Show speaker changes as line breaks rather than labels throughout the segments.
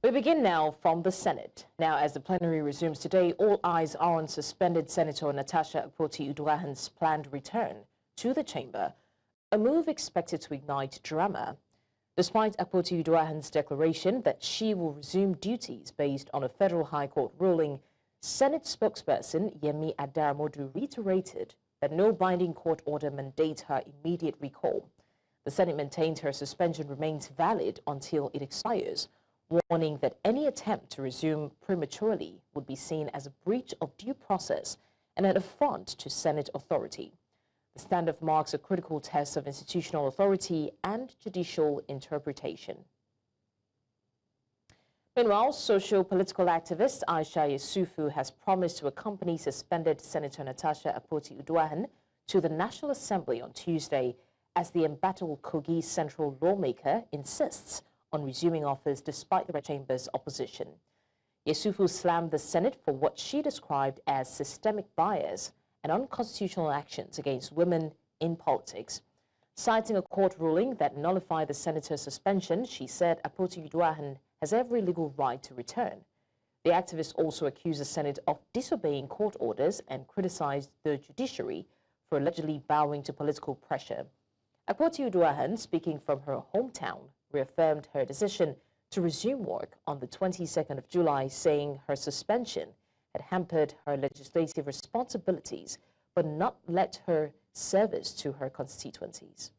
We begin now from the Senate. Now, as the plenary resumes today, all eyes are on suspended Senator Natasha Akpoti-Uduaghan's planned return to the chamber, a move expected to ignite drama. Despite Akpoti-Uduaghan's declaration that she will resume duties based on a federal high court ruling, Senate spokesperson Yemi Adaramodu reiterated that no binding court order mandates her immediate recall. The Senate maintains her suspension remains valid until it expires, warning that any attempt to resume prematurely would be seen as a breach of due process and an affront to Senate authority. The standoff marks a critical test of institutional authority and judicial interpretation. Meanwhile, socio-political activist Aisha Yesufu has promised to accompany suspended Senator Natasha Akpoti-Uduaghan to the National Assembly on Tuesday as the embattled Kogi Central lawmaker insists on resuming office despite the Red Chamber's opposition. Yesufu slammed the Senate for what she described as systemic bias and unconstitutional actions against women in politics. Citing a court ruling that nullified the senator's suspension, she said Akpoti-Uduaghan has every legal right to return. The activist also accused the Senate of disobeying court orders and criticized the judiciary for allegedly bowing to political pressure. Akpoti-Uduaghan, speaking from her hometown, reaffirmed her decision to resume work on the 22nd of July, saying her suspension had hampered her legislative responsibilities, but not let her service to her constituencies.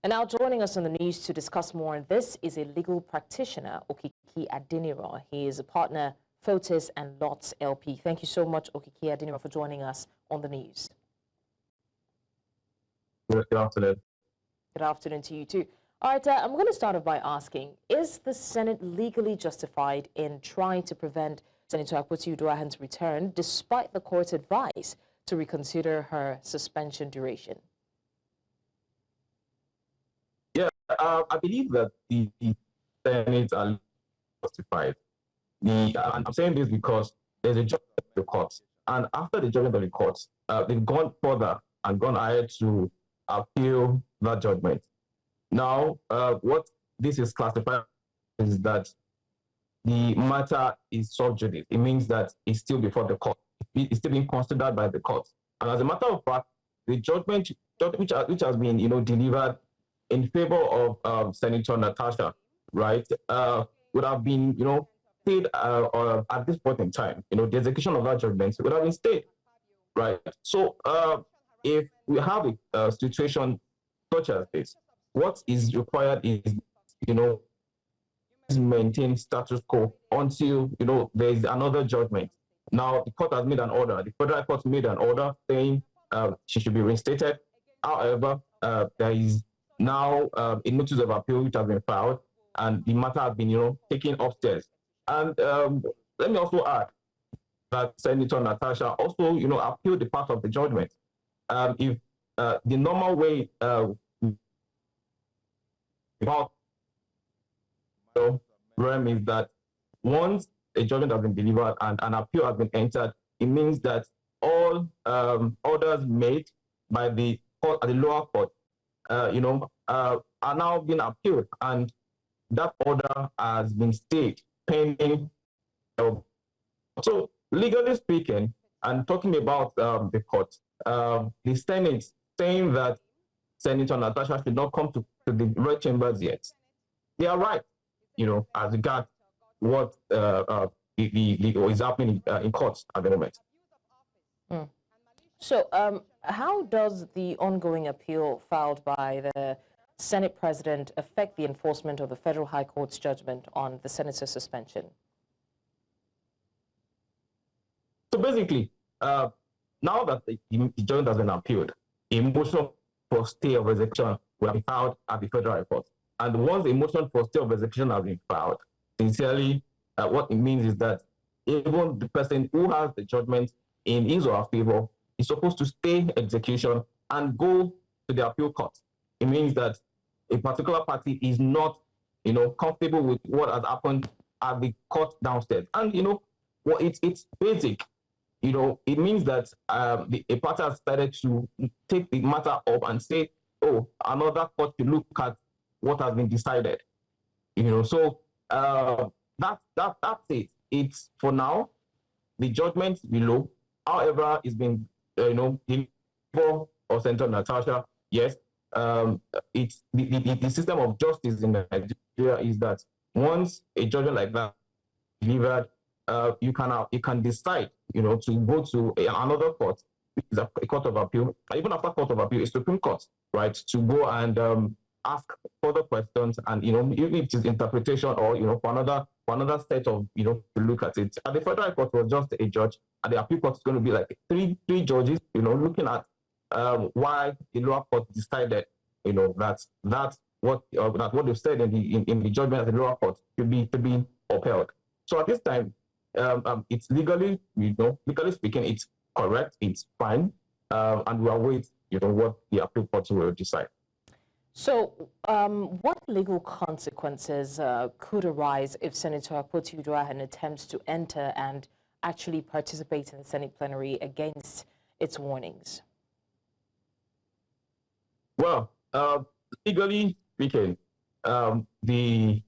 And now joining us on the news to discuss more on this is a legal practitioner, Okiki Adeniran. He is a partner, Fotis Lots LP. Thank you so much, Okiki Adeniran, for joining us on the news.
Good afternoon.
Good afternoon to you too. All right, I'm going to start off by asking, is the Senate legally justified in trying to prevent Senator Akpoti-Uduaghan's return despite the court's advice to reconsider her suspension duration?
Yeah, I believe that the Senate are justified. And I'm saying this because there's a judgment of the courts, and after the judgment of the courts, they've gone further and gone ahead to appeal that judgment. Now, what this is classified is that the matter is sub judice. It means that it's still before the court. It's still being considered by the court. And as a matter of fact, the judgment which has been delivered in favor of Senator Natasha, right, would have been stayed at this point in time. The execution of that judgment would have been stayed, right? So if we have a situation such as this, what is required is, maintain status quo until, there is another judgment. Now, the court has made an order. The federal court made an order saying she should be reinstated. However, there is now a notice of appeal which has been filed, and the matter has been, taken upstairs. And let me also add that Senator Natasha also, appealed the part of the judgment. If the normal way about realm is that once a judgment has been delivered and an appeal has been entered, it means that all orders made by the court at the lower court, are now being appealed, and that order has been stayed pending. So legally speaking, and talking about the court, the Senate saying that Senator Natasha should not come to the Red Chambers yet. They are right, as regards what is happening in courts at the moment.
Mm. So how does the ongoing appeal filed by the Senate President affect the enforcement of the Federal High Court's judgment on the senator's suspension?
So basically, now that the judgment has been appealed, a motion for stay of execution will be filed at the Federal High Court. And once a motion for stay of execution has been filed, sincerely, what it means is that even the person who has the judgment in his or her favor is supposed to stay execution and go to the appeal court. It means that a particular party is not, comfortable with what has happened at the court downstairs. And, it's basic. It means that a party has started to take the matter up and say, oh, another court to look at what has been decided. So that's it. It's for now. The judgment below, however, is being delivered or Senator Natasha. Yes, it's the system of justice in Nigeria is that once a judgment like that is delivered, you can decide, to go to another court, which is a court of appeal, even after court of appeal, a Supreme Court, right, to go and ask further questions, and even if it is interpretation or for another set of to look at it. And the federal court was just a judge, and the appeal court is going to be like three judges, looking at why the lower court decided, that's what they've said in the judgment of the lower court to be upheld. So at this time, it's legally speaking, it's correct, it's fine, and we await what the appeal court will decide.
So, what legal consequences could arise if Senator Akpoti-Uduaghan attempts to enter and actually participate in the Senate plenary against its warnings?
Well, legally speaking, the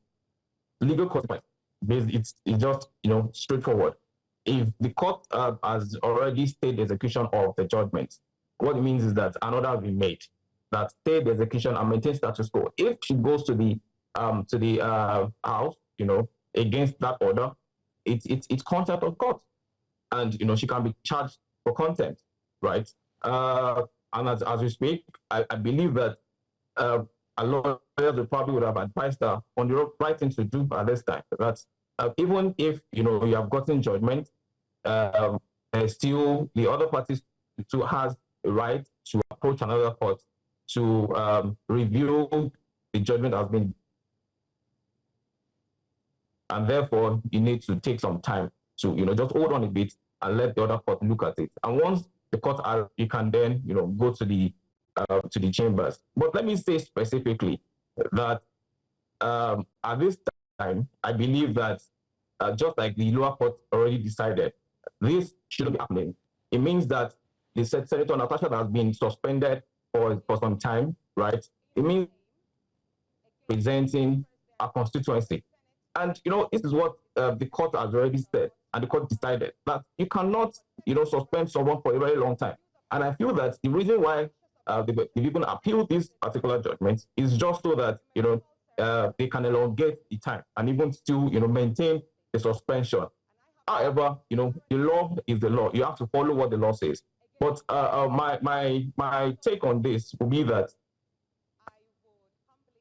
legal consequence, it's just straightforward. If the court has already stayed the execution of the judgment, what it means is that an order has been made that stay the execution and maintain status quo. If she goes to the house, against that order, it's contempt of court, and she can be charged for contempt, right? And as we speak, I believe that a lot of lawyers probably would have advised her on the right thing to do at this time. That's even if you have gotten judgment, still the other parties to has a right to approach another court to review the judgment has been, and therefore you need to take some time to just hold on a bit and let the other court look at it. And once the court, you can then go to the chambers. But let me say specifically that at this time, I believe that just like the lower court already decided, this shouldn't be happening. It means that the Senator Natasha has been suspended for some time, right? It means presenting a constituency. And, this is what the court has already said, and the court decided that you cannot, suspend someone for a very long time. And I feel that the reason why they even appeal this particular judgment is just so that, they can elongate the time and even still, maintain the suspension. However, the law is the law. You have to follow what the law says. But my take on this will be that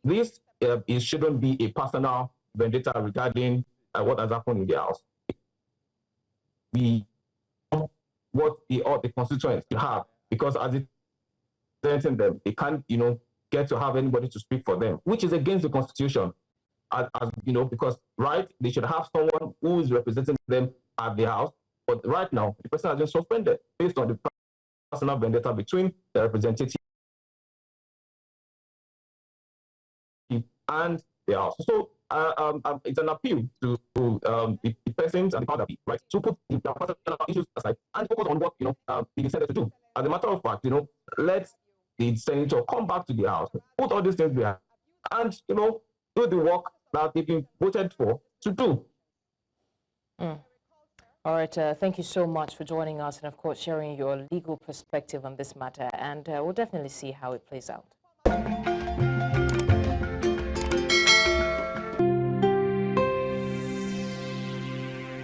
this it shouldn't be a personal vendetta regarding what has happened in the house. What the constituents have, because as it's presenting them, they can't get to have anybody to speak for them, which is against the constitution. As because they should have someone who is representing them at the house. But right now, the person has been suspended based on the personal vendetta between the representative and the house. So it's an appeal to the persons and the party, right, to put the personal issues aside and focus on what he decided to do. As a matter of fact, let the senator come back to the house, put all these things behind, and do the work that they've been voted for to do.
All right, thank you so much for joining us and, of course, sharing your legal perspective on this matter. And we'll definitely see how it plays out.